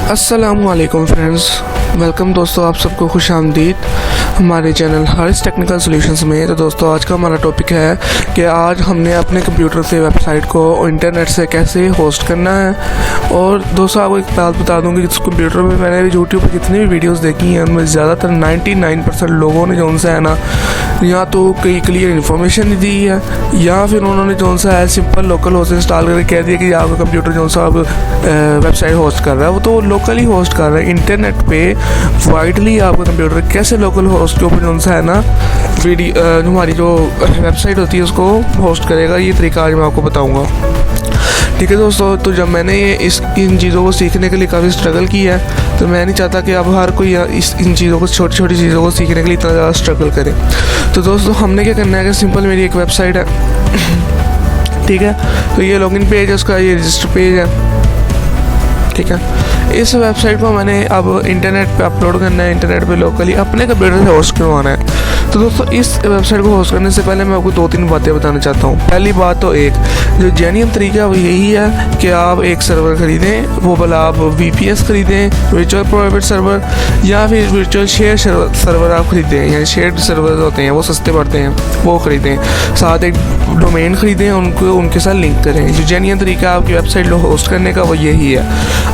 अस्सलामुअलैकुम friends, welcome दोस्तों, आप सबको खुश आमदीद हमारे चैनल हारिस टेक्निकल सॉल्यूशंस में। तो दोस्तों आज का हमारा टॉपिक है कि आज हमने अपने कंप्यूटर से वेबसाइट को इंटरनेट से कैसे होस्ट करना है। और दोस्तों आपको एक बात बता दूं कि जिस कंप्यूटर में मैंने यूट्यूब पर जितनी भी वीडियोस देखी हैं उनमें ज़्यादातर 99% लोगों ने जो सा है ना, या तो कई क्लियर इन्फॉर्मेशन नहीं दी है, या फिर उन्होंने जो सा है सिंपल लोकल होस्ट इंस्टॉल करके कह दिया कि आपका कंप्यूटर जो सा अब वेबसाइट होस्ट कर रहा है। वो तो लोकली होस्ट कर रहा है इंटरनेट पे वाइडली। आपका कंप्यूटर कैसे लोकल होस्ट के ऊपर जो सा है ना वीडियो हमारी जो वेबसाइट होती है उसको होस्ट करेगा, ये तरीका आज मैं आपको बताऊँगा। ठीक है दोस्तों, तो जब मैंने इन चीज़ों को सीखने के लिए काफ़ी स्ट्रगल किया है, तो मैं नहीं चाहता कि अब हर कोई इन चीज़ों को छोटी छोटी चीज़ों को सीखने के लिए इतना ज़्यादा स्ट्रगल करे। तो दोस्तों हमने क्या करना है कि सिंपल मेरी एक वेबसाइट है, ठीक है, तो ये लॉगिन पेज है उसका, ये रजिस्टर पेज है, ठीक है। इस वेबसाइट को मैंने अब इंटरनेट पे अपलोड करना है, इंटरनेट पे लोकली अपने कंप्यूटर से होस्ट करवाना है। तो दोस्तों इस वेबसाइट को होस्ट करने से पहले मैं आपको 2-3 बातें बताना चाहता हूँ। पहली बात तो एक जो जेन्युइन तरीका है वो यही है कि आप एक सर्वर ख़रीदें, वो भला आप VPS ख़रीदें, वर्चुअल प्राइवेट सर्वर, या फिर वर्चुअल शेयर सर्वर आप ख़रीदें, या शेयर्ड सर्वर होते हैं वो सस्ते पड़ते हैं, वो ख़रीदें। साथ एक डोमेन ख़रीदें, उनको उनके साथ लिंक करें। जो जेन्युइन तरीका आपकी वेबसाइट को होस्ट करने का वो यही है।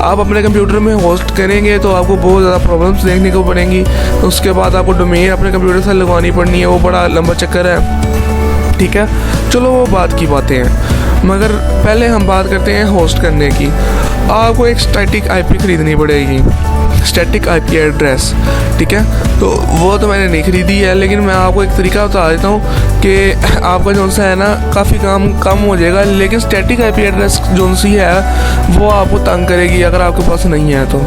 आप अपने कंप्यूटर में होस्ट करेंगे तो आपको बहुत ज़्यादा प्रॉब्लम्स देखने को पड़ेंगी। उसके बाद आपको डोमेन अपने कंप्यूटर से लगवानी पड़नी है, वो बड़ा लंबा चक्कर है, ठीक है। चलो वो बात की बातें हैं, मगर पहले हम बात करते हैं होस्ट करने की। आपको एक स्टैटिक IP ख़रीदनी पड़ेगी, स्टैटिक IP एड्रेस, ठीक है। तो वो तो मैंने नहीं ख़रीदी है, लेकिन मैं आपको एक तरीका बता देता हूँ कि आपका जो सा है ना काफ़ी काम कम हो जाएगा। लेकिन स्टैटिक IP एड्रेस जो सी है वो आपको तंग करेगी अगर आपके पास नहीं है तो,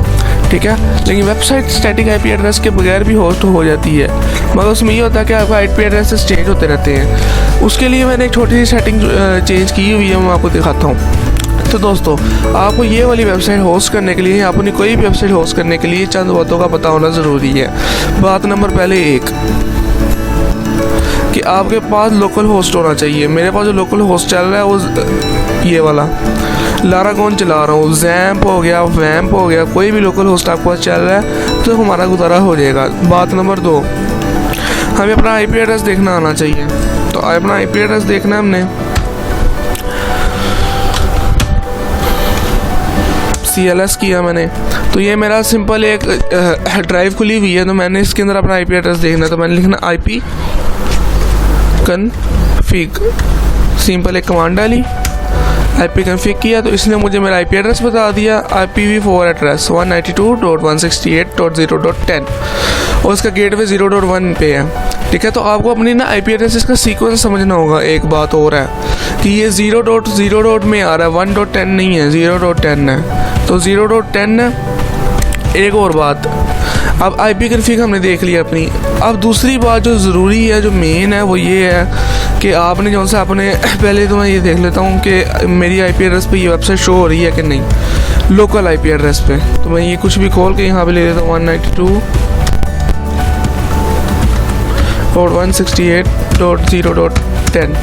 ठीक है। लेकिन वेबसाइट स्टैटिक IP एड्रेस के बगैर भी होस्ट हो जाती है, मगर उसमें ये होता है कि आपका IP एड्रेस चेंज होते रहते हैं। उसके लिए मैंने एक छोटी सी सेटिंग चेंज की हुई है, मैं आपको दिखाता हूँ। तो दोस्तों आपको ये वाली वेबसाइट होस्ट करने के लिए, अपनी कोई भी वेबसाइट होस्ट करने के लिए चंद बातों का पता होना ज़रूरी है। बात नंबर पहले एक कि आपके पास लोकल होस्ट होना चाहिए। मेरे पास जो लोकल होस्ट चल रहा है वो ये वाला लारागोन चला रहा हूँ। जैम्प हो गया, वैम्प हो गया, कोई भी लोकल होस्ट आपके पास चल रहा है तो हमारा गुजारा हो जाएगा। बात नंबर 2, हमें अपना IP एड्रेस देखना आना चाहिए। तो अपना IP एड्रेस देखना है हमने, CLS किया मैंने, तो ये मेरा सिंपल एक ड्राइव खुली हुई है, तो मैंने इसके अंदर अपना IP एड्रेस देखना है। तो मैंने लिखना IP config, सिंपल एक कमांड डाली, IP config किया, तो इसने मुझे मेरा IP एड्रेस बता दिया। IPv4 एड्रेस 192.168.0.10 और उसका गेटवे 0.1 पे है, ठीक है। तो आपको अपनी ना IP एड्रेस इसका सीक्वेंस समझना होगा। एक बात और है कि ये 0.0. में आ रहा है, 1.10 नहीं है, 0.10 है, तो 0.10 है। एक और बात, अब IP config हमने देख लिया अपनी। अब दूसरी बात जो ज़रूरी है, जो मेन है, वो ये है कि आपने जो सा अपने पहले तो मैं ये देख लेता हूँ कि मेरी IP एड्रेस पे ये वेबसाइट शो हो रही है कि नहीं, लोकल IP एड्रेस पे। तो मैं ये कुछ भी खोल के यहाँ पे ले लेता हूँ 192.168.0.10।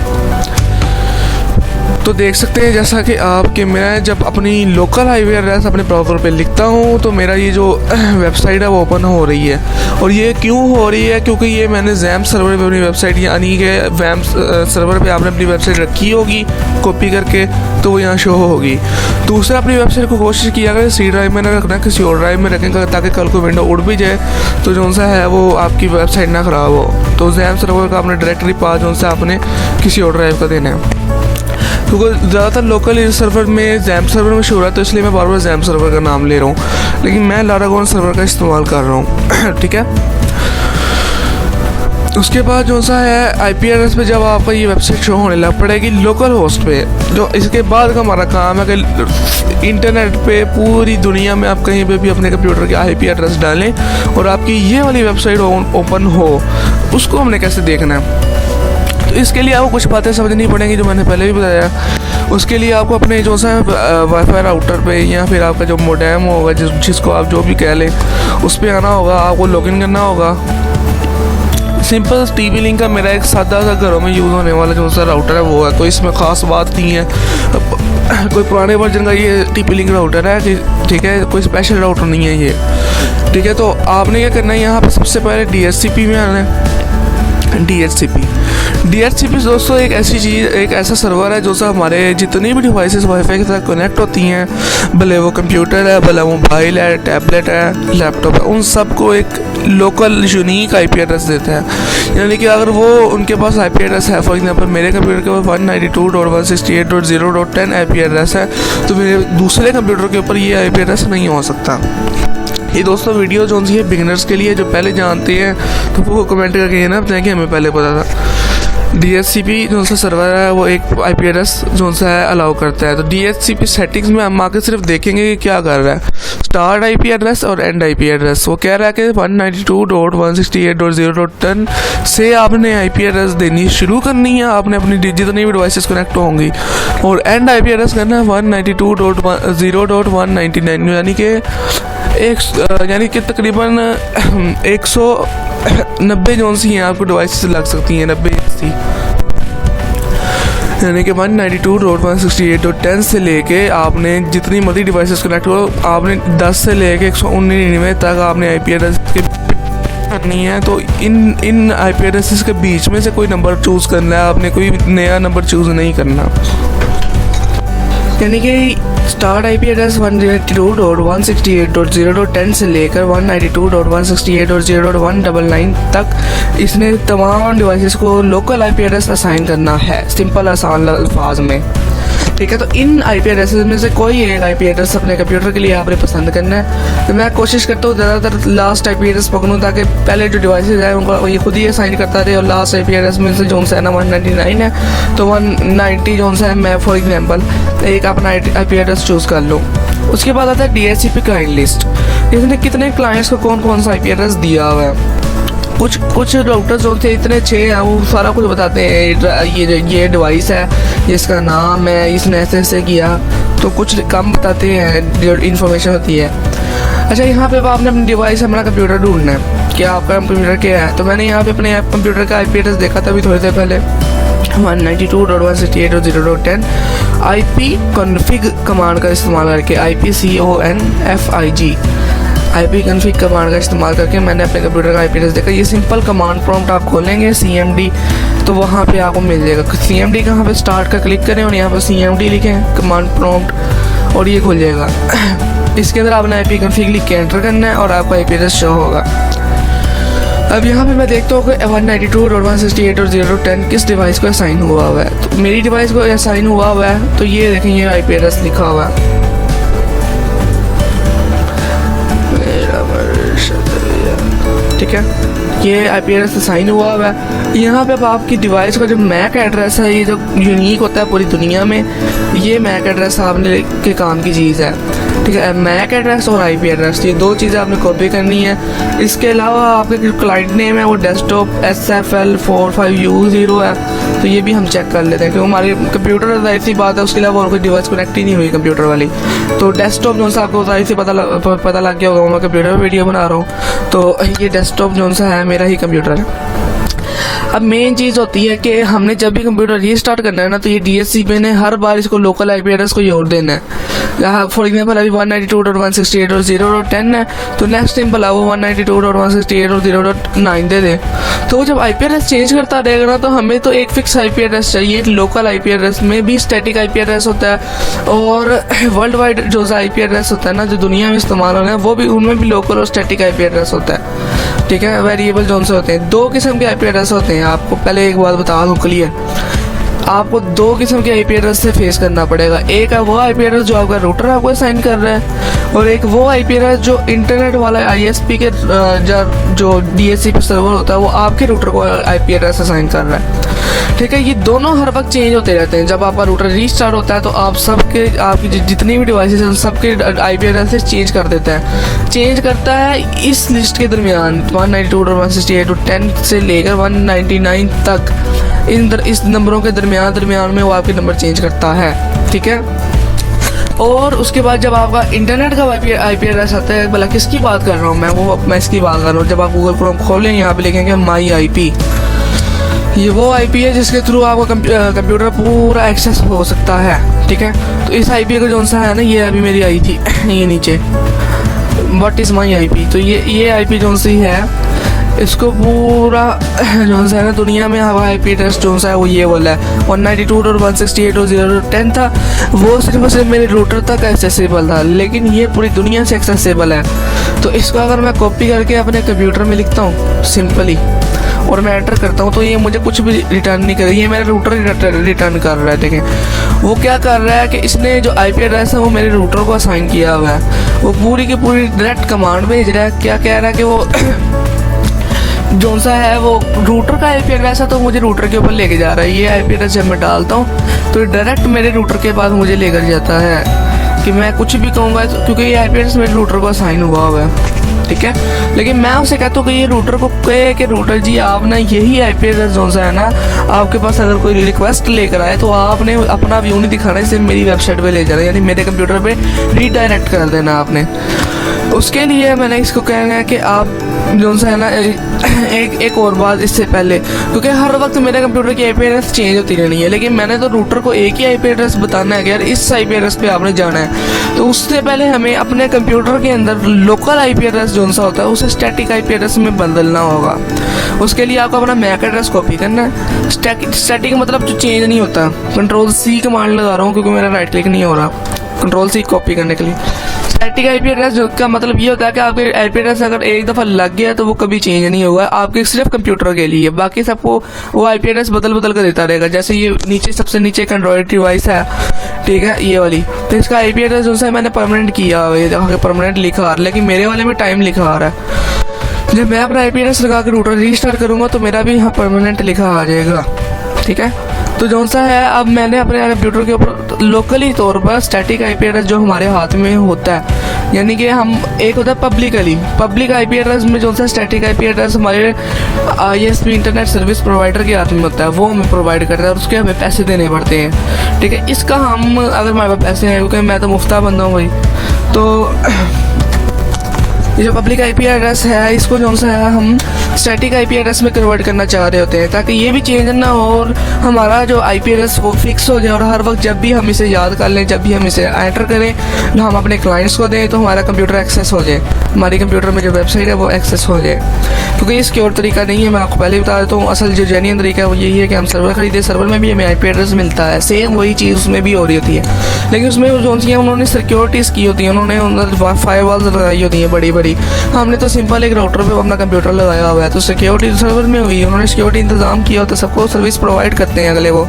तो देख सकते हैं जैसा कि आपके मैं जब अपनी लोकल IP एड्रेस अपने ब्राउज़र पे लिखता हूँ तो मेरा ये जो वेबसाइट है वो ओपन हो रही है। और ये क्यों हो रही है? क्योंकि ये मैंने जैम्प सर्वर पे अपनी वेबसाइट, यानी कि वैम्प सर्वर पे आपने अपनी वेबसाइट रखी होगी कॉपी करके, तो वो यहाँ शो होगी। दूसरा, अपनी वेबसाइट को कोशिश किया अगर C ड्राइव में ना रखना, किसी और ड्राइव में रखेंगे ताकि कल को विंडो उड़ भी जाए तो जो सा है वो आपकी वेबसाइट ना ख़राब हो। तो जैम्प सर्वर का अपने डायरेक्टरी पास जो सा आपने किसी और ड्राइव का देना है, क्योंकि ज़्यादातर लोकल सर्वर में जैम्प सर्वर में शो रहा है, तो इसलिए मैं बार बार जैम्प सर्वर का नाम ले रहा हूँ, लेकिन मैं लारागोन सर्वर का इस्तेमाल कर रहा हूँ, ठीक है। उसके बाद जो सा है IP एड्रेस पे जब आपका ये वेबसाइट शो होने लग पड़ेगी लोकल होस्ट पे, जो इसके बाद का हमारा काम है कि इंटरनेट पे पूरी दुनिया में आप कहीं पे भी अपने कंप्यूटर के IP एड्रेस डालें और आपकी ये वाली वेबसाइट ओपन हो। उसको हमने कैसे देखना है? तो इसके लिए आपको कुछ बातें समझनी पड़ेंगी जो मैंने पहले भी बताया। उसके लिए आपको अपने जो सा वाईफाई राउटर पे या फिर आपका जो मोडेम होगा, जिसको आप जो भी कह लें, उस पर आना होगा, आपको लॉगिन करना होगा। सिंपल टीपी लिंक का मेरा एक सादा सा घरों में यूज़ होने वाला जो सा राउटर है वो है, कोई इसमें ख़ास बात नहीं है। कोई पुराने वर्जन का ये टीपी लिंक राउटर है, ठीक है, कोई स्पेशल राउटर नहीं है ये, ठीक है। तो आपने क्या करना है, यहाँ पे सबसे पहले DHCP में आना है। DHCP दोस्तों एक ऐसी चीज़, एक ऐसा सर्वर है जो सा हमारे जितनी भी डिवाइसेस वाईफाई के साथ कनेक्ट होती हैं, भले वो कंप्यूटर है, भले मोबाइल है, टैबलेट है, लैपटॉप है, उन सब को एक लोकल यूनिक IP एड्रेस देता है। यानी कि अगर वो उनके पास IP एड्रेस है, फॉर एग्जांपल मेरे कंप्यूटर के ऊपर 192.168.0.10 IP एड्रेस है, तो मेरे दूसरे कंप्यूटर के ऊपर ये IP एड्रेस नहीं हो सकता। ये दोस्तों वीडियो जो सी है बिगिनर्स के लिए, जो पहले जानते हैं तो वो कमेंट करके ये ना बताएं कि हमें पहले पता था। DHCP जो सा सर्वर है वो एक IP एड्रेस जो सा है अलाउ करता है। तो DHCP सेटिंग्स में हम आके सिर्फ देखेंगे कि क्या कर रहा है। स्टार्ट IP एड्रेस और एंड IP एड्रेस, वो कह रहा है कि 192.168.0.10 से आपने IP एड्रेस देनी शुरू करनी है, आपने अपनी जितनी भी डिवाइसेस कनेक्ट होंगी, और एंड IP एड्रेस करना है 192.0.199, यानी कि तकरीबन 190 जोन सी हैं आपको डिवाइसेस लग सकती हैं, 90 सी, यानी कि 192.168.10 से लेके आपने जितनी मर्जी डिवाइसेस कनेक्ट हो, आपने 10 से लेके 199 तक आपने IP एड्रेस के करनी है। तो इन IP एड्रेसेस के बीच में से कोई नंबर चूज़ करना है, आपने कोई नया नंबर चूज़ नहीं करना। यानी कि स्टार्ट IP एड्रेस 192.168.0.10 से लेकर 192.168.0.199 तक इसने तमाम डिवाइसेस को लोकल IP एड्रेस असाइन करना है, सिंपल आसान अल्फाज में, ठीक है। तो इन IP एड्रेसेस में से कोई एक IP एड्रेस अपने कंप्यूटर के लिए आपने पसंद करना है। तो मैं कोशिश करता हूँ ज़्यादातर लास्ट IP एड्रेस पकड़ूँ, ताकि पहले जो डिवाइसेस हैं उनको ये खुद ही असाइन करता रहे, और लास्ट IP एड्रेस में से जो सा है ना 199 है, तो 190 जो सा है मैं फॉर एग्जांपल एक अपना IP एड्रेस चूज़ कर लूँ। उसके बाद आता है DHCP क्लाइंट लिस्ट, इसने कितने क्लाइंट्स को कौन कौन सा IP एड्रेस दिया हुआ है। कुछ राउटर्स जो थे इतने अच्छे हैं, वो सारा कुछ बताते हैं, ये डिवाइस है, इसका नाम है, इसने ऐसे ऐसे किया, तो कुछ कम बताते हैं जो इन्फॉर्मेशन होती है। अच्छा, यहाँ पे आपने अपनी डिवाइस, अपना कंप्यूटर ढूंढना है कि आपका कंप्यूटर क्या है। तो मैंने यहाँ पे अपने कंप्यूटर का IP एड्रेस देखा था अभी थोड़ी देर पहले, 192.168.0.10 IP config कमांड का इस्तेमाल करके, IP config कमांड का इस्तेमाल करके मैंने अपने कंप्यूटर का IP एड्रेस देखा। ये सिंपल कमांड प्रॉम्प्ट आप खोलेंगे CMD, तो वहाँ पे आपको मिल जाएगा। CMD कहाँ पे, स्टार्ट का क्लिक करें और यहाँ पर CMD लिखें कमांड प्रॉम्प्ट, और ये खुल जाएगा। इसके अंदर आपने IP config लिख के एंटर करना है और आपका IP एड्रेस शो होगा। अब यहाँ पे मैं देखता हूँ कि 192.168.0.10 किस डिवाइस को असाइन हुआ है। तो मेरी डिवाइस को असाइन हुआ है, तो ये देखें ये IP एड्रेस लिखा हुआ है, ठीक है, ये IP एड्रेस असाइन हुआ है। यहाँ पे अब आपकी डिवाइस का जो मैक एड्रेस है, ये जो यूनिक होता है पूरी दुनिया में, ये मैक एड्रेस आपने के काम की चीज़ है, ठीक है। मैक एड्रेस और IP एड्रेस, ये दो चीज़ें आपने कॉपी करनी है। इसके अलावा आपके जो क्लाइंट नेम है वो डेस्कटॉप SFL45U0 है, तो ये भी हम चेक कर लेते हैं, क्योंकि हमारे कंप्यूटर जाहिर सी बात है उसके अलावा और कोई डिवाइस कनेक्ट ही नहीं हुई कंप्यूटर वाली। तो डेस्कटॉप जो सा आपको जाहिर सी पता लग गया होगा, मैं कंप्यूटर पर वीडियो बना रहा हूँ, तो ये डेस्कटॉप जो सा है मेरा ही कंप्यूटर है। अब मेन चीज़ होती है कि हमने जब भी कंप्यूटर रीस्टार्ट करना है ना, तो ये DHCP ने हर बार इसको लोकल IP एड्रेस को जोड़ देना है। फॉर एग्जांपल अभी 192.168.0.10 है, तो नेक्स्ट टाइम भला वो 192.168.0.9 दे दे। तो वो जब IP एड्रेस चेंज करता रहेगा ना, तो हमें तो एक फिक्स IP एड्रेस चाहिए। लोकल IP एड्रेस में भी स्टैटिक IP एड्रेस होता है, और वर्ल्ड वाइड जो IP एड्रेस होता है ना, जो दुनिया में इस्तेमाल हो रहा है, वो भी, उनमें भी लोकल और स्टैटिक IP एड्रेस होता है, ठीक है। वेरिएबल जोन से होते हैं, दो किस्म के IP एड्रेस होते हैं। आपको पहले एक बात बता दूं क्लियर, आपको दो किस्म के IP एड्रेस से फेस करना पड़ेगा। एक है वो IP एड्रेस जो आपका रूटर आपको असाइन कर रहा है, और एक वो IP एड्रेस जो इंटरनेट वाला ISP के जो DHCP सर्वर होता है वो आपके रूटर को IP एड्रेस असाइन कर रहा है, ठीक है। ये दोनों हर वक्त चेंज होते रहते हैं। जब आपका रूटर रीस्टार्ट होता है तो आप सबके, आपकी जितनी भी डिवाइसेस हैं सबके IP एड्रेस चेंज कर देता है, चेंज करता है इस लिस्ट के दरमियान 192.168.10 से लेकर 199 तक, इस नंबरों के दरमियान में वो आपके नंबर चेंज करता है, ठीक है। और उसके बाद जब आपका इंटरनेट का IP एड्रेस आता है, भला किसकी बात कर रहा हूँ मैं इसकी बात कर रहा हूँ। जब आप गूगल क्रोम खोलें, यहाँ पे लिखेंगे माई IP, ये वो IP है जिसके थ्रू आपका कंप्यूटर पूरा एक्सेस हो सकता है, ठीक है। तो इस IP का जो सा है ना, ये अभी मेरी आई थी ये नीचे, व्हाट इज़ माई IP। तो ये IP जो सी है, इसको पूरा जो सा है ना दुनिया में हवा IP एड्रेस जो सा है वो ये वाला है 192.168.0.10 था। वो सिर्फ और सिर्फ मेरे रूटर तक एक्सेसिबल था, लेकिन ये पूरी दुनिया से एक्सेसिबल है। तो इसको अगर मैं कॉपी करके अपने कंप्यूटर में लिखता हूँ सिंपली, और मैं एंटर करता हूँ, तो ये मुझे कुछ भी रिटर्न नहीं करेगा, ये मेरा रूटर रिटर्न कर रहा है। देखें वो क्या कर रहा है कि इसने जो IP एड्रेस है वो मेरे रूटर को असाइन किया हुआ है। वो पूरी की पूरी डायरेक्ट कमांड भेज रहा है। क्या कह रहा है कि वो जो सा है वो रूटर का IP एड्रेस है, तो मुझे रूटर के ऊपर लेके जा रहा है। ये IP एड्रेस जब मैं डालता हूँ तो डायरेक्ट मेरे रूटर के पास मुझे लेकर जाता है कि मैं कुछ भी कहूँगा, क्योंकि ये IP एड्रेस मेरे रूटर को असाइन हुआ है, ठीक है। लेकिन मैं उसे कहता हूँ कि ये रूटर को कहे कि रूटर जी आप ना यही IP एड्रेस जो सा है ना, आपके पास अगर कोई रिक्वेस्ट लेकर आए तो आपने अपना व्यू नहीं दिखाना, इसे मेरी वेबसाइट पे ले जाना, यानी मेरे कंप्यूटर पे रीडायरेक्ट कर देना आपने। उसके लिए मैंने इसको कहना है कि आप जो सा है ना एक और बात इससे पहले, क्योंकि हर वक्त मेरे कंप्यूटर की IP एड्रेस चेंज होती रहनी है, लेकिन मैंने तो रूटर को एक ही IP एड्रेस बताना है कि यार इस IP एड्रेस पे आपने जाना है। तो उससे पहले हमें अपने कंप्यूटर के अंदर लोकल IP एड्रेस जो सा होता है उसे स्टैटिक IP एड्रेस में बदलना होगा। उसके लिए आपको अपना मैक एड्रेस कॉपी करना है। स्टैटिक मतलब जो चेंज नहीं होता। Ctrl+C कमांड लगा रहा हूँ क्योंकि मेरा राइट क्लिक नहीं हो रहा, Ctrl+C कॉपी करने के लिए। स्टैटिक IP एड्रेस का मतलब ये होता है कि आपके IP एड्रेस अगर एक दफ़ा लग गया तो वो कभी चेंज नहीं होगा, आपके सिर्फ कंप्यूटर के लिए, बाकी सबको वो IP एड्रेस बदल कर देता रहेगा। जैसे ये नीचे सबसे नीचे एक एंड्रॉयड डिवाइस है, ठीक है, ये वाली, तो इसका IP एड्रेस जो है मैंने परमानेंट किया हुआ है, परमानेंट लिखा आ रहा है, लेकिन मेरे वाले में टाइम लिखा आ रहा है। जब मैं अपना IP एड्रेस लगा के रूटर रीस्टार्ट करूँगा तो मेरा भी यहाँ परमानेंट लिखा आ जाएगा, ठीक है। तो जो सा है अब मैंने अपने कंप्यूटर के ऊपर लोकली तौर पर स्टैटिक IP एड्रेस जो हमारे हाथ में होता है, यानी कि हम एक होता है पब्लिक IP एड्रेस में जो सा स्टैटिक IP एड्रेस हमारे ISP इंटरनेट सर्विस प्रोवाइडर के हाथ में होता है, वो हमें प्रोवाइड करता है और उसके हमें पैसे देने पड़ते हैं, ठीक है। इसका हम अगर हमारे पास पैसे हैं, क्योंकि मैं तो मुफ्ता बंदा हूँ भाई, तो ये जो पब्लिक IP एड्रेस है इसको जो सा है हम स्टैटिक IP एड्रेस में कन्वर्ट करना चाह रहे होते हैं, ताकि ये भी चेंज ना हो और हमारा जो IP एड्रेस वो फिक्स हो जाए, और हर वक्त जब भी हम इसे याद कर लें, जब भी हम इसे एंटर करें, हम अपने क्लाइंट्स को दें तो हमारा कंप्यूटर एक्सेस हो जाए, हमारे कंप्यूटर में जो वेबसाइट है वो एक्सेस हो जाए। क्योंकि इसके और तरीका नहीं है, मैं आपको पहले बता देता हूँ। असल जो जेन्युइन तरीका है वो यही है कि हम सर्वर खरीदे, सर्वर में भी हमें IP एड्रेस मिलता है, सेम वही चीज़ उसमें भी हो रही होती है, लेकिन उसमें जो सी है उन्होंने सिक्योरिटीज़ की होती है, उन्होंने अंदर फायरवॉल्स लगाई होती हैं बड़ी। हमने तो सिंपल एक राउटर पे अपना कंप्यूटर लगाया हुआ है, तो सिक्योरिटी सर्वर में हुई, उन्होंने सिक्योरिटी इंतजाम किया होता है, सबको सर्विस प्रोवाइड करते हैं अगले वो,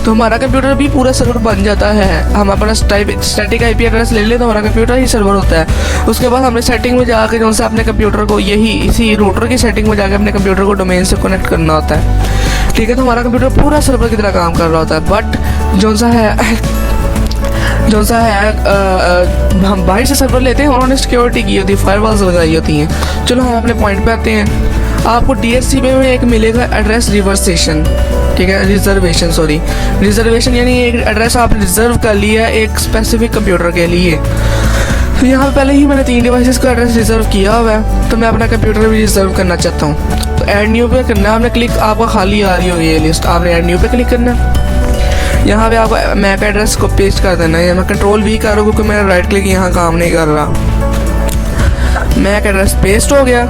तो हमारा कंप्यूटर भी पूरा सर्वर बन जाता है। हम अपना स्टैटिक IP एड्रेस ले लें तो हमारा कंप्यूटर ही सर्वर होता है। उसके बाद हमने सेटिंग में जाकर जो सा अपने कंप्यूटर को इसी रूटर की सेटिंग में जाकर अपने कंप्यूटर को डोमेन से कनेक्ट करना होता है, ठीक है। तो हमारा कंप्यूटर पूरा सर्वर की तरह काम कर रहा होता है। बट जो सा है हम बाहर से सर्वर लेते हैं, उन्होंने सिक्योरिटी की होती है, फायरवॉल्स लगाई होती हैं। चलो हम अपने पॉइंट पे आते हैं। आपको DHCP में एक मिलेगा एड्रेस रिवर्सेशन, ठीक है, रिजर्वेशन यानी एक एड्रेस आपने रिजर्व कर लिया एक स्पेसिफिक कंप्यूटर के लिए। तो यहाँ पे पहले ही मैंने 3 डिवाइसेस का एड्रेस रिजर्व किया हुआ है, तो मैं अपना कंप्यूटर भी रिजर्व करना चाहता हूँ। तो ऐड न्यू पे करना है, आपने क्लिक, आपका खाली आ रही होगी ये लिस्ट, आपने ऐड न्यू पे क्लिक करना है। यहाँ पे आपको मैक एड्रेस को पेस्ट कर देना है। मैं Ctrl+V कर रहा हूँ क्योंकि मेरा राइट क्लिक यहाँ काम नहीं कर रहा। मैक एड्रेस पेस्ट हो गया,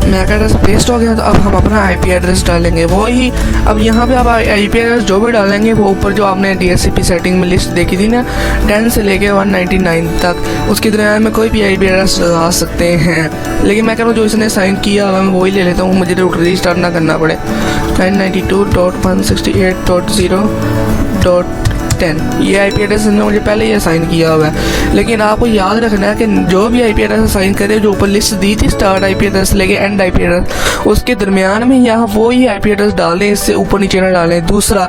मैक एड्रेस पेस्ट हो गया। तो अब हम अपना IP एड्रेस डालेंगे वही। अब यहाँ पे आप IP एड्रेस जो भी डालेंगे वो ऊपर जो आपने DHCP सेटिंग में लिस्ट देखी थी ना 10 से लेके 199 तक, उसके दरम्यान में कोई भी IP एड्रेस लगा सकते हैं। लेकिन मैं कह रहा हूँ जो इसने साइन किया हुआ मैं वही ले लेता हूँ, मुझे रूटर रीस्टार्ट ना करना पड़े। 992.168.0.10 ये IP एड्रेस ने मुझे पहले ही असाइन किया हुआ है। लेकिन आपको याद रखना है कि जो भी IP एड्रेस असाइन करे, जो ऊपर लिस्ट दी थी स्टार्ट IP एड्रेस लेके एंड IP एड्रेस, उसके दरमियान में यहाँ वो ही IP एड्रेस डाल दें, इससे ऊपर नीचे ना डालें। दूसरा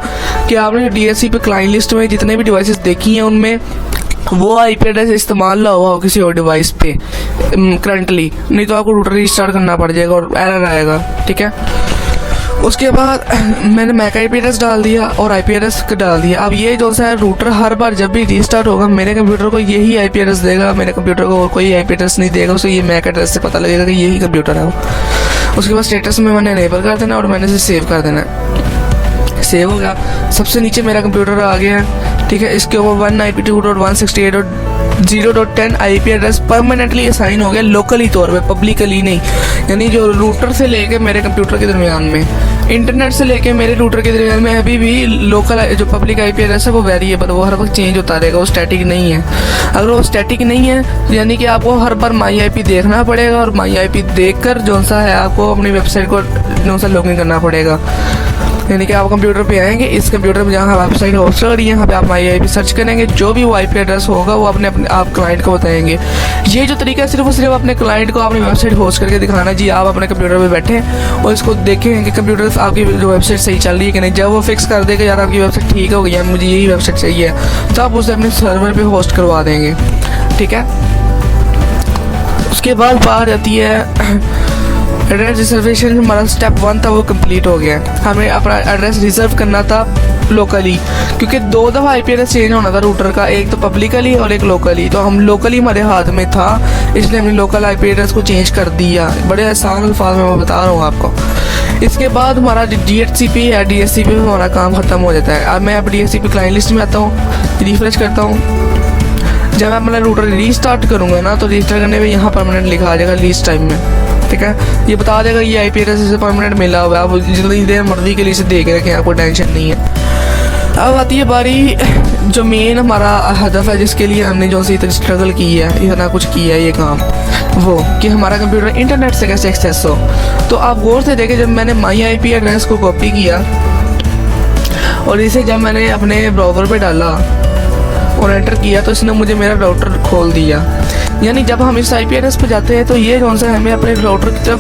कि आपने DHCP क्लाइंट लिस्ट में जितने भी डिवाइसेस देखी हैं उनमें वो IP एड्रेस इस्तेमाल ना हुआ हो किसी और डिवाइस पे करंटली, नहीं तो आपको रूटर रीस्टार्ट करना पड़ जाएगा और एरर आएगा, ठीक है। उसके बाद मैंने मैक IP एड्रेस डाल दिया और IP एड्रेस डाल दिया। अब ये जो सा रूटर हर बार जब भी रीस्टार्ट होगा मेरे कंप्यूटर को यही IP एड्रेस देगा, मेरे कंप्यूटर को और कोई IP एड्रेस नहीं देगा, उसे ये मैक एड्रेस से पता लगेगा कि यही कंप्यूटर है वो। उसके बाद स्टेटस में मैंने इनेबल कर देना और मैंने इसे सेव कर देना। सेव हो गया, सबसे नीचे मेरा कंप्यूटर आ गया है, ठीक है। इसके ऊपर 192.168.0.10 IP एड्रेस परमानेंटली असाइन हो गया, लोकली तौर पे, पब्लिकली नहीं। यानी जो रूटर से लेके मेरे कंप्यूटर के दरमियान में, इंटरनेट से लेके मेरे रूटर के दरमियान में अभी भी लोकल जो पब्लिक IP एड्रेस है वो वेरिएबल, वो हर वक्त चेंज होता रहेगा, वो स्टैटिक नहीं है। अगर वो स्टैटिक नहीं है तो यानी कि आपको हर बार माई IP देखना पड़ेगा और माई IP देखकर जो सा है आपको अपनी वेबसाइट को जो सा लॉगिन करना पड़ेगा। यानी कि आप कंप्यूटर पे आएंगे, इस कंप्यूटर में जहाँ वेबसाइट होस्ट हो रही है यहाँ पे आप माई IP सर्च करेंगे, जो भी वो IP एड्रेस होगा वो अपने आप क्लाइंट को बताएंगे। ये जो तरीका है सिर्फ और सिर्फ अपने क्लाइंट को अपनी वेबसाइट होस्ट करके दिखाना जी, आप अपने कंप्यूटर पे बैठे और इसको देखें कि कंप्यूटर आपकी जो वेबसाइट सही चल रही है कि नहीं। जब वो फिक्स कर देगा यार आपकी वेबसाइट ठीक हो गई है, मुझे यही वेबसाइट चाहिए, तो आप उसे अपने सर्वर पर होस्ट करवा देंगे, ठीक है। उसके बाद बात आती है एड्रेस रिजर्वेशन। हमारा स्टेप 1 था वो कंप्लीट हो गया। हमें अपना एड्रेस रिजर्व करना था लोकली, क्योंकि 2 दफ़ा IP एड्रेस चेंज होना था रूटर का, एक तो पब्लिकली और एक लोकली। तो हम लोकली हमारे हाथ में था, इसलिए हमने लोकल IP एड्रेस को चेंज कर दिया। बड़े आसान अल्फाज में मैं बता रहा हूँ आपको। इसके बाद हमारा DHCP है, DHCP में हमारा काम ख़त्म हो जाता है। अब मैं अब DHCP क्लाइंट लिस्ट में आता हूँ, रिफ्रेश करता हूँ। जब मैं अपना रूटर रीस्टार्ट करूँगा ना तो रीस्टार्ट करने में यहाँ परमानेंट लिखा आ जाएगा लीस्ट टाइम में, ठीक है। ये बता देगा ये IP एड्रेस से परमानेंट मिला हुआ है, आप जितनी देर मर्जी के लिए इसे देख रखें, आपको टेंशन नहीं है। अब आती है बारी जो मेन हमारा हदफ है, जिसके लिए हमने जो सी इतनी स्ट्रगल की है, इतना कुछ किया है ये काम, वो कि हमारा कंप्यूटर इंटरनेट से कैसे एक्सेस हो। तो आप गौर से देखें, जब मैंने माई IP एड्रेस को कॉपी किया और इसे जब मैंने अपने ब्राउज़र पे डाला और एंटर किया तो इसने मुझे मेरा राउटर खोल दिया। यानी जब हम इस IP एड्रेस पे जाते हैं तो ये कौन सा हमें अपने राउटर की तरफ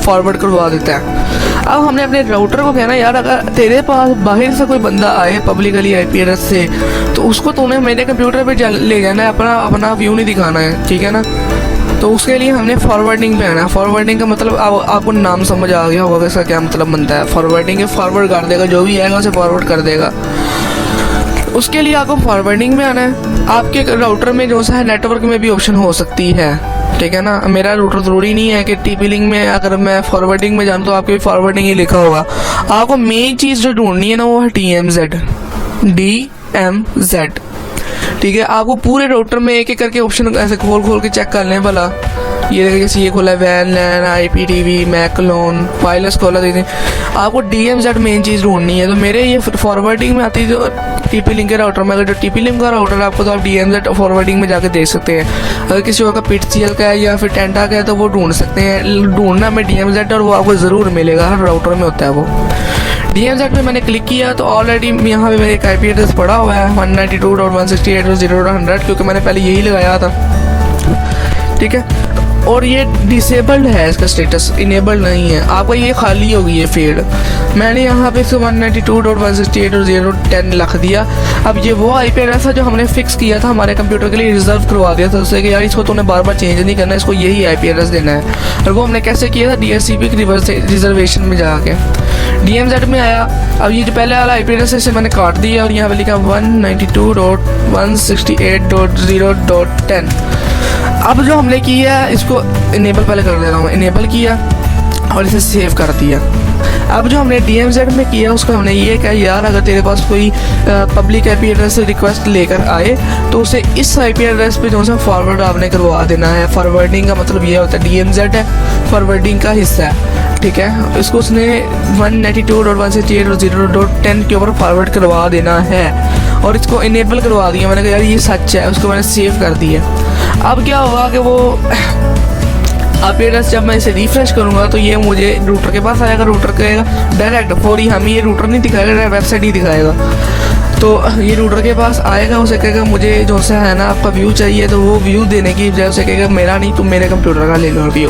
फॉरवर्ड करवा देता है। अब हमने अपने राउटर को कहना यार अगर तेरे पास बाहर से कोई बंदा आए पब्लिकली IP एड्रेस से तो उसको तूने मेरे कंप्यूटर पे ले जाना है, अपना व्यू नहीं दिखाना है, ठीक है ना। तो उसके लिए हमने फॉरवर्डिंग पे आना है। फॉरवर्डिंग का मतलब आपको नाम समझ आ गया होगा इसका क्या मतलब बनता है। फॉरवर्डिंग फॉरवर्ड कर देगा, जो भी आएगा उसे फॉरवर्ड कर देगा। उसके लिए आपको फॉरवर्डिंग में आना है। आपके राउटर में जो सा है नेटवर्क में भी ऑप्शन हो सकती है, ठीक है ना। मेरा रूटर ज़रूरी नहीं है कि TP लिंक में, अगर मैं फॉरवर्डिंग में जाऊँ तो आपके फॉरवर्डिंग ही लिखा होगा। आपको मेन चीज़ जो ढूंढनी है ना वो है DMZ, ठीक है। आपको पूरे राउटर में एक एक करके ऑप्शन ऐसे खोल के चेक कर लें भला। ये खोला है वैन लैन IPTV मैकलोन वायरलेस खोला देते हैं। आपको DMZ मेन चीज़ ढूंढनी है। तो मेरे ये फॉरवर्डिंग में आती है जो TP लिंक के राउटर में। अगर जो TP लिंक का राउटर है आपको तो आप DMZ फॉरवर्डिंग में जाके देख सकते हैं। अगर किसी और का PTCL का है या फिर टेंटा का है तो वो ढूंढ सकते हैं। ढूंढना में DMZ और वो आपको ज़रूर मिलेगा, हर राउटर में होता है वो। DMZ पे मैंने क्लिक किया तो ऑलरेडी यहाँ पे मेरे एक IP एड्रेस पड़ा हुआ है 192.168.0.100, क्योंकि मैंने पहले यही लगाया था, ठीक है। और ये डिसेबल्ड है, इसका स्टेटस इनेबल्ड नहीं है। आपका ये खाली होगी ये फील्ड। मैंने यहाँ पे 192.168.0.10 लिख दिया। अब ये वो IP एड्रेस है जो हमने फिक्स किया था हमारे कंप्यूटर के लिए, रिजर्व करवा दिया था उससे कि यार इसको तूने बार बार चेंज नहीं करना, इसको यही IP एड्रेस देना है। और वो हमने कैसे किया था, DHCP रिजर्वेशन में जाके DMZ में आया। अब ये जो पहले वाला IP एड्रेस है इसे मैंने काट दिया और यहाँ पे लिखा 192.168.0.10। अब जो हमने किया है इसको इनेबल पहले कर दे रहा हूँ, इनेबल किया और इसे सेव कर दिया। अब जो हमने DMZ में किया उसको हमने ये कहा यार अगर तेरे पास कोई पब्लिक IP एड्रेस से रिक्वेस्ट लेकर आए तो उसे इस IP एड्रेस पे जो सा फॉरवर्ड आपने करवा देना है। फॉरवर्डिंग का मतलब ये होता है, DMZ है फॉरवर्डिंग का हिस्सा है, ठीक है। इसको उसने 192.168.0.10 के ऊपर फॉरवर्ड करवा देना है और इसको इनेबल करवा दिया। मैंने कहा यार ये सच है, उसको मैंने सेव कर दिया। अब क्या होगा कि वो IP एड्रेस जब मैं इसे रिफ्रेश करूँगा तो ये मुझे रूटर के पास आएगा। रूटर कहेगा डायरेक्ट फौरी, हमें ये रूटर नहीं दिखाएगा, वेबसाइट ही दिखाएगा। तो ये रूटर के पास आएगा, उसे कहेगा मुझे जो सा है ना आपका व्यू चाहिए, तो वो व्यू देने की बजाय उसे कहेगा मेरा नहीं, तुम मेरे कंप्यूटर का ले लो व्यू।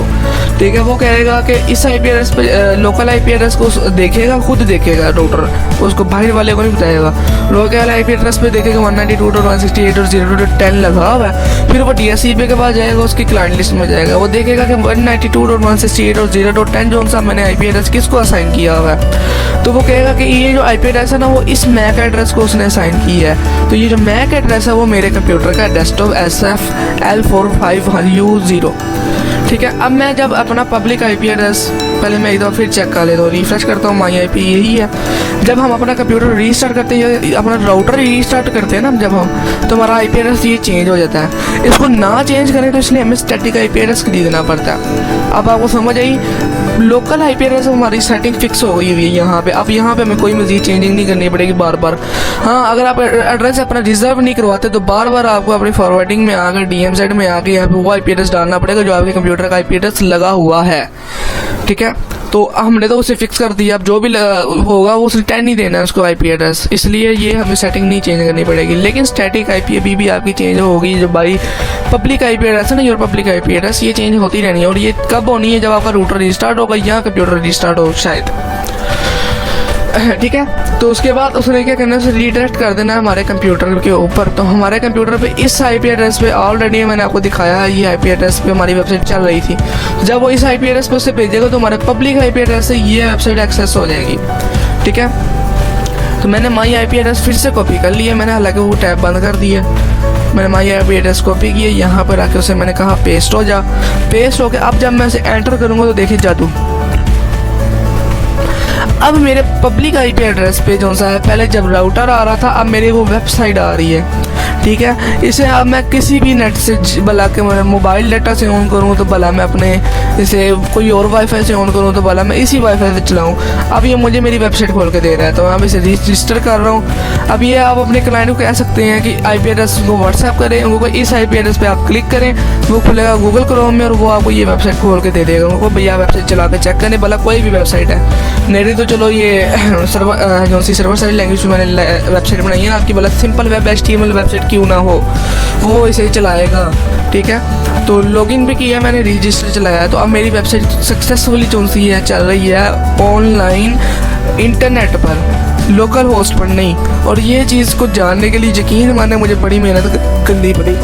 ठीक है, वो कहेगा कि इस IP एड्रेस पे लोकल IP एड्रेस को देखेगा, खुद देखेगा रूटर, उसको बाहर वाले को नहीं बताएगा। लोकल IP एड्रेस पे देखेगा 192.168.0.10 लगा हुआ है, फिर वो DHCP के पास जाएगा, उसकी क्लाइंट लिस्ट में जाएगा, वो देखेगा कि 192.168.0.10 जो सा मैंने IP एड्रेस किसको असाइन किया हुआ है, तो वो कहेगा कि ये जो IP एड्रेस है ना वो इस मैक एड्रेस को उसने असाइन की है, तो ये जो मैक एड्रेस है वो मेरे कंप्यूटर का डेस्कटॉप SF L45U0। ठीक है, अब मैं जब अपना पब्लिक IP एड्रेस पहले मैं एक दफ़ा फिर चेक कर लेता हूँ, रिफ्रेश करता हूँ, माई IP यही है। जब हम अपना कंप्यूटर रीस्टार्ट करते हैं, अपना राउटर रीस्टार्ट करते हैं ना जब हम, तो हमारा IP एड्रेस ये चेंज हो जाता है। इसको ना चेंज करें तो इसलिए हमें स्टैटिक IP एड्रेस खरीदना पड़ता है। अब आपको समझ आई, लोकल IP एड्रेस हमारी सेटिंग फिक्स हो गई हुई है यहाँ पे। अब यहाँ पे हमें कोई मजीद चेंजिंग नहीं करनी पड़ेगी बार बार। हाँ, अगर आप एड्रेस अपना रिजर्व नहीं करवाते तो बार बार आपको अपनी फॉरवर्डिंग में आकर DMZ में आके यहाँ पे वो IP एड्रेस डालना पड़ेगा जो आपके कंप्यूटर का IP एड्रेस लगा हुआ है। ठीक है, तो हमने तो उसे फिक्स कर दिया, अब जो भी होगा वो उसे 10 ही देना है उसको IP एड्रेस, इसलिए ये हमें सेटिंग नहीं चेंज करनी पड़ेगी। लेकिन स्टैटिक IP अभी भी आपकी चेंज होगी, जो बाई पब्लिक IP एड्रेस है ना, योर पब्लिक IP एड्रेस, ये चेंज होती रहनी है। और ये कब होनी है, जब आपका रूटर रिस्टार्ट होगा या कंप्यूटर रिस्टार्ट हो शायद। ठीक है, तो उसके बाद उसने क्या करना है, उसे रीडायरेक्ट कर देना है हमारे कंप्यूटर के ऊपर। तो हमारे कंप्यूटर पे इस IP एड्रेस पे ऑलरेडी मैंने आपको दिखाया है, ये IP एड्रेस पे हमारी वेबसाइट चल रही थी। जब वो इस IP एड्रेस पे उसे भेजेगा तो हमारे पब्लिक IP एड्रेस से ये वेबसाइट एक्सेस हो जाएगी। ठीक है, तो मैंने माई IP एड्रेस फिर से कॉपी कर लिया, मैंने हालांकि वो टैब बंद कर दिया। मैंने माई IP एड्रेस कॉपी किया, यहाँ पर आके उसे मैंने कहा पेस्ट हो जा। पेस्ट हो के अब जब मैं उसे एंटर करूँगा तो देखिए जादू, अब मेरे पब्लिक IP एड्रेस पे जो सा है, पहले जब राउटर आ रहा था, अब मेरे वो वेबसाइट आ रही है। ठीक है, इसे अब मैं किसी भी नेट से भला के मैं मोबाइल डाटा से ऑन करूँ तो भला मैं अपने जैसे कोई और वाईफाई से ऑन करूँ तो भला मैं इसी वाईफाई से चलाऊँ। अब ये मुझे मेरी वेबसाइट खोल के दे रहा है, तो मैं इसे रजिस्टर कर रहा हूँ। अब ये आप अपने क्लाइंट को कह सकते हैं कि IP एड्रेस को व्हाट्सएप करें, उनको इस IP एड्रेस पे आप क्लिक करें, वो खुलेगा गूगल क्रोम में और वो आपको ये वेबसाइट खोल के दे देगा। उनको भैया वेबसाइट चला के चेक करें, भला कोई भी वेबसाइट है, मेरी तो चलो ये सर्वर जो सी सर्वर साइड लैंग्वेज में मैंने वेबसाइट बनाई है ना आपकी, भला सिंपल वेब HTML वेबसाइट क्यों ना हो, वो इसे चलाएगा। ठीक है, तो लॉगिन भी किया मैंने, रजिस्टर चलाया है, तो अब मेरी वेबसाइट सक्सेसफुली जो सी है चल रही है ऑनलाइन इंटरनेट पर, लोकल होस्ट पर नहीं। और ये चीज़ को जानने के लिए यकीन माने मुझे बड़ी मेहनत करनी पड़ी।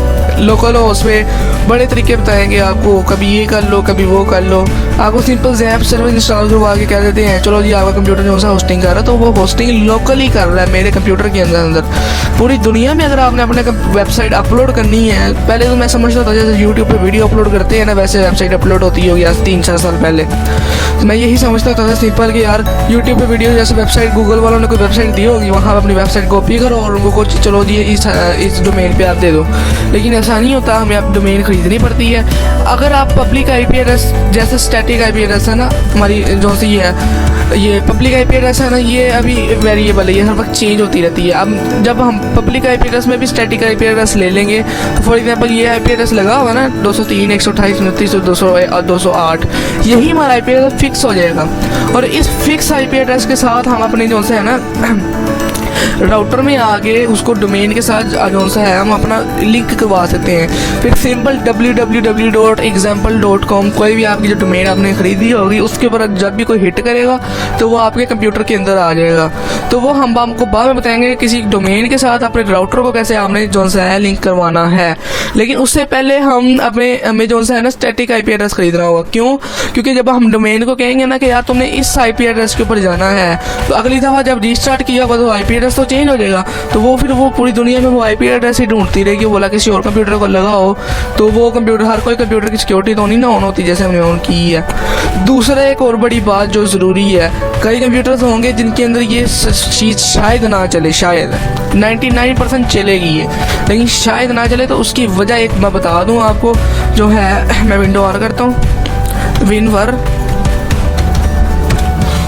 लोकल होस्ट पे बड़े तरीके बताएंगे आपको, कभी ये कर लो कभी वो कर लो। आपको सिंपल ज़ैप सर्विस इंस्टॉल करवा के कह देते हैं चलो जी आपका कंप्यूटर जो सा होस्टिंग कर रहा है, तो वो होस्टिंग लोकल ही कर रहा है मेरे कंप्यूटर के अंदर। पूरी दुनिया में अगर आपने अपने वेबसाइट अपलोड करनी है, पहले तो मैं समझता था जैसे यूट्यूब पे वीडियो अपलोड करते हैं ना, वैसे वेबसाइट अपलोड होती होगी आज 3-4 साल पहले। मैं यही समझता था सिंपल कि यार यूट्यूब पे वीडियो जैसे वेबसाइट गूगल वालों ने कोई वेबसाइट दी होगी, वहाँ अपनी वेबसाइट कॉपी करो और उनको कुछ चलो जी इस डोमेन पे आप दे दो। लेकिन ऐसा नहीं होता, हमें आप डोमेन खरीदनी पड़ती है। अगर आप पब्लिक IP एड्रेस जैसे स्टैटिक IP एड्रेस है ना हमारी जो सी है, ये पब्लिक IP एड्रेस है ना, ये अभी वेरिएबल है, ये हर वक्त चेंज होती रहती है। अब जब हम पब्लिक IP एड्रेस में भी स्टैटिक IP एड्रेस ले लेंगे, तो फॉर एग्जांपल ये IP एड्रेस लगा हुआ ना 203 128 29 208, यही हमारा IP एड्रेस फिक्स हो जाएगा। और इस फिक्स IP एड्रेस के साथ हम अपने जो से है ना राउटर में आगे उसको डोमेन के साथ जो सा है हम अपना लिंक करवा सकते हैं। फिर सिंपल www.example.com कोई भी आपकी जो डोमेन आपने खरीदी होगी उसके ऊपर जब भी कोई हिट करेगा तो वो आपके कंप्यूटर के अंदर आ जाएगा। तो वो हम आपको बाद में बताएंगे किसी डोमेन के साथ अपने राउटर को कैसे आपने जो सा है लिंक करवाना है। लेकिन उससे पहले हमें जो सा है ना स्टैटिक IP एड्रेस खरीदना होगा। क्यों? क्योंकि जब हम डोमेन को कहेंगे ना कि यार तुमने इस IP एड्रेस के ऊपर जाना है, तो अगली दफ़ा जब रिस्टार्ट किया होगा तो IP एड्रेस तो चेंज हो जाएगा, तो वो फिर वो पूरी दुनिया में वो IP एड्रेस ही ढूंढती रहेगी। बोला किसी और कंप्यूटर को लगाओ तो वो कंप्यूटर, हर कोई कंप्यूटर की सिक्योरिटी तो नहीं ना ऑन होती जैसे हमने ऑन की है। दूसरा एक और बड़ी बात जो ज़रूरी है, कई कंप्यूटर्स होंगे जिनके अंदर ये चीज़ शायद ना चले, शायद 99% चलेगी ये, लेकिन शायद ना चले। तो उसकी वजह एक मैं बता दूँ आपको, जो है मैं विंडो ऑन करता हूँ, विनवर,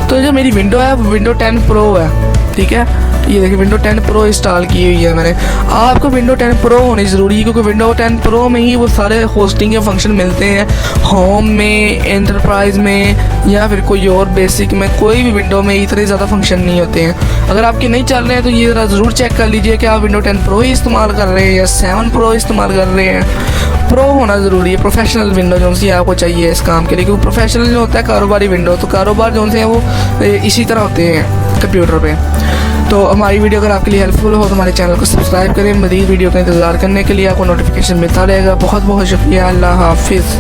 तो जो मेरी विंडो है वो विंडो 10 प्रो है। ठीक है, ये देखिए विंडो 10 प्रो इंस्टॉल की हुई है मैंने। आपको विंडो 10 प्रो होनी ज़रूरी है क्योंकि विंडो 10 प्रो में ही वो सारे होस्टिंग के फंक्शन मिलते हैं। होम में, एंटरप्राइज में या फिर कोई और बेसिक में, कोई भी विंडो में इतने ज़्यादा फंक्शन नहीं होते हैं। अगर आपके नहीं चल रहे हैं तो ये ज़रूर चेक कर लीजिए कि आप विंडो 10 प्रो ही इस्तेमाल कर रहे हैं या 7 प्रो इस्तेमाल कर रहे हैं। प्रो होना ज़रूरी है, प्रोफेशनल विंडो जो सी आपको चाहिए इस काम के लिए, क्योंकि प्रोफेशनल जो होता है कारोबारी विंडो, तो कारोबार जो से हैं वो इसी तरह होते हैं कंप्यूटर पे। तो हमारी वीडियो अगर आपके लिए हेल्पफुल हो तो हमारे चैनल को सब्सक्राइब करें। मज़ीद वीडियो का इंतज़ार करने के लिए आपको नोटिफिकेशन मिलता रहेगा। बहुत बहुत शुक्रिया। अल्लाह हाफिज़।